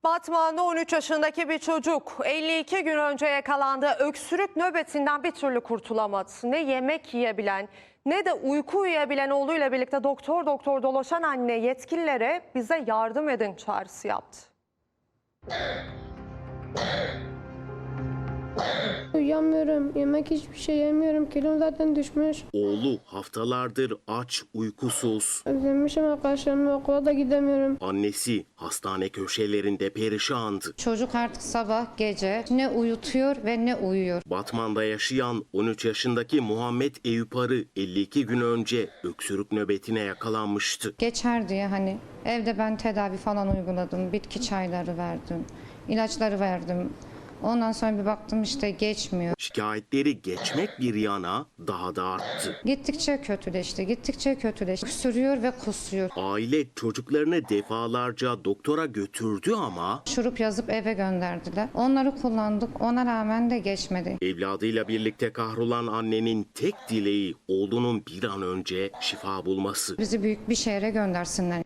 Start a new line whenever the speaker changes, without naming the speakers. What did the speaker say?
Batman'da 13 yaşındaki bir çocuk 52 gün önce yakalandığı öksürük nöbetinden bir türlü kurtulamadı. Ne yemek yiyebilen ne de uyku uyuyabilen oğluyla birlikte doktor doktor dolaşan anne yetkililere bize yardım edin çağrısı yaptı.
Uyuyamıyorum, yemek hiçbir şey yemiyorum, kilom zaten düşmüş.
Oğlu haftalardır aç, uykusuz.
Özlemişim arkadaşlarımla, okula da gidemiyorum.
Annesi hastane köşelerinde perişandı.
Çocuk artık sabah gece ne uyutuyor ve ne uyuyor.
Batman'da yaşayan 13 yaşındaki Muhammed Eyüp Arı 52 gün önce öksürük nöbetine yakalanmıştı.
Geçer diye hani evde ben tedavi falan uyguladım. Bitki çayları verdim, ilaçları verdim. Ondan sonra bir baktım işte geçmiyor.
Şikayetleri geçmek bir yana daha da arttı.
Gittikçe kötüleşti. Öksürüyor ve kusuyor.
Aile çocuklarını defalarca doktora götürdü ama
Şurup yazıp eve gönderdiler. Onları kullandık. Ona rağmen de geçmedi.
evladıyla birlikte kahrolan annenin tek dileği oğlunun bir an önce şifa bulması.
Bizi büyük bir şehre göndersinler.